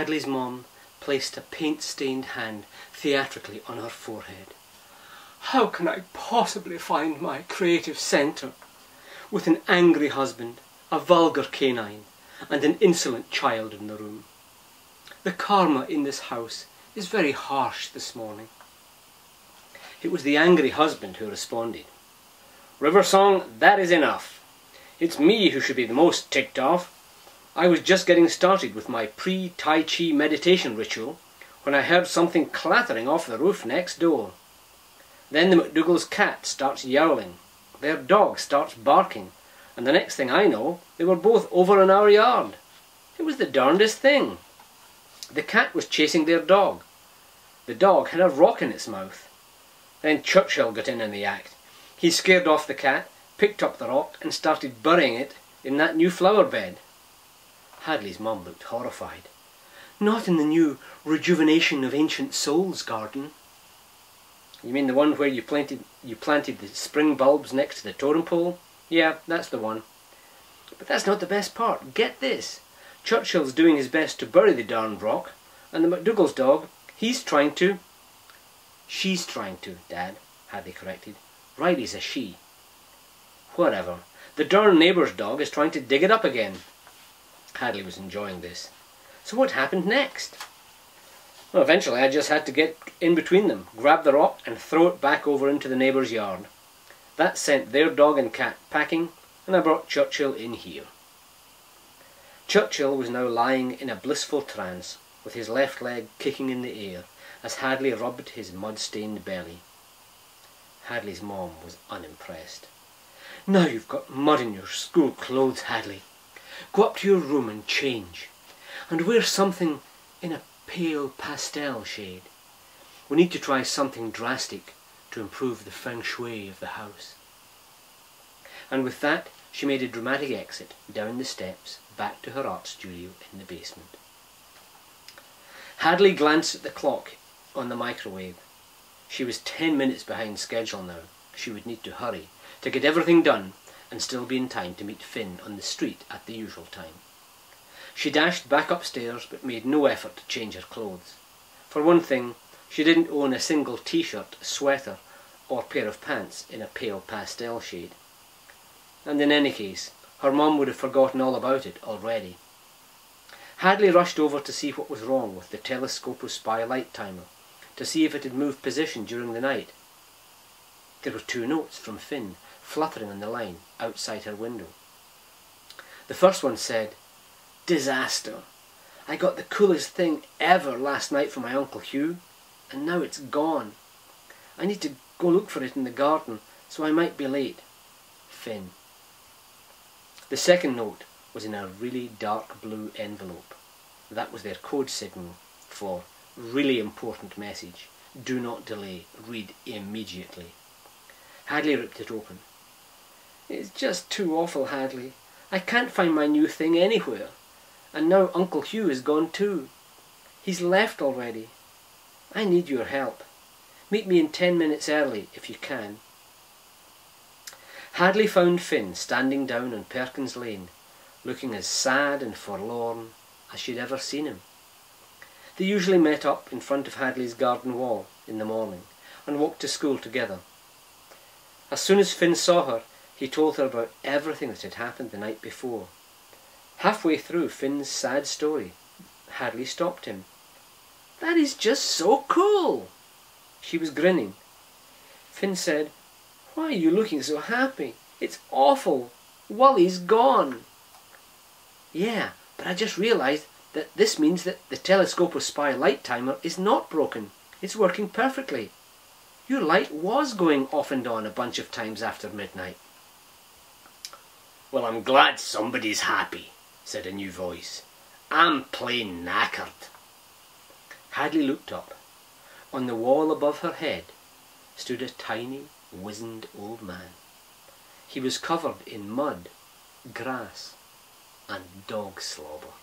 Hadley's mum placed a paint-stained hand theatrically on her forehead. How can I possibly find my creative centre with an angry husband, a vulgar canine, and an insolent child in the room? The karma in this house is very harsh this morning. It was the angry husband who responded. Riversong, that is enough. It's me who should be the most ticked off. I was just getting started with my pre-Tai Chi meditation ritual when I heard something clattering off the roof next door. Then the McDougall's cat starts yowling, their dog starts barking, and the next thing I know, they were both over in our yard. It was the darndest thing. The cat was chasing their dog. The dog had a rock in its mouth. Then Churchill got in the act. He scared off the cat, picked up the rock and started burying it in that new flower bed. Hadley's mum looked horrified. Not in the new Rejuvenation of Ancient Souls garden. You mean the one where you planted the spring bulbs next to the totem pole? Yeah, that's the one. But that's not the best part. Get this. Churchill's doing his best to bury the darned rock, and the McDougall's dog, she's trying to, Dad, Hadley corrected. Riley's a she. Whatever. The darn neighbour's dog is trying to dig it up again. Hadley was enjoying this. So what happened next? Well, eventually I just had to get in between them, grab the rock and throw it back over into the neighbour's yard. That sent their dog and cat packing, and I brought Churchill in here. Churchill was now lying in a blissful trance, with his left leg kicking in the air, as Hadley rubbed his mud-stained belly. Hadley's mom was unimpressed. Now you've got mud in your school clothes, Hadley. Go up to your room and change, and wear something in a pale pastel shade. We need to try something drastic to improve the feng shui of the house. And with that, she made a dramatic exit down the steps back to her art studio in the basement. Hadley glanced at the clock on the microwave. She was 10 minutes behind schedule now. She would need to hurry to get everything done and still be in time to meet Finn on the street at the usual time. She dashed back upstairs but made no effort to change her clothes. For one thing, she didn't own a single t-shirt, sweater or pair of pants in a pale pastel shade. And in any case, her mum would have forgotten all about it already. Hadley rushed over to see what was wrong with the telescope-spy light timer, to see if it had moved position during the night. There were 2 notes from Finn fluttering on the line outside her window. The first one said, Disaster. I got the coolest thing ever last night from my Uncle Hugh, and now it's gone. I need to go look for it in the garden, so I might be late. Finn. The second note was in a really dark blue envelope. That was their code signal for really important message. Do not delay. Read immediately. Hadley ripped it open. It's just too awful, Hadley. I can't find my new thing anywhere. And now Uncle Hugh is gone too. He's left already. I need your help. Meet me in 10 minutes early if you can. Hadley found Finn standing down on Perkins Lane, looking as sad and forlorn as she'd ever seen him. They usually met up in front of Hadley's garden wall in the morning and walked to school together. As soon as Finn saw her, he told her about everything that had happened the night before. Halfway through Finn's sad story, Hadley stopped him. That is just so cool! She was grinning. Finn said, Why are you looking so happy? It's awful. Wullie's gone. Yeah, but I just realised that this means that the telescope-spy light timer is not broken. It's working perfectly. Your light was going off and on a bunch of times after midnight. Well, I'm glad somebody's happy, said a new voice. I'm plain knackered. Hadley looked up. On the wall above her head stood a tiny, wizened old man. He was covered in mud, grass, and dog slobber.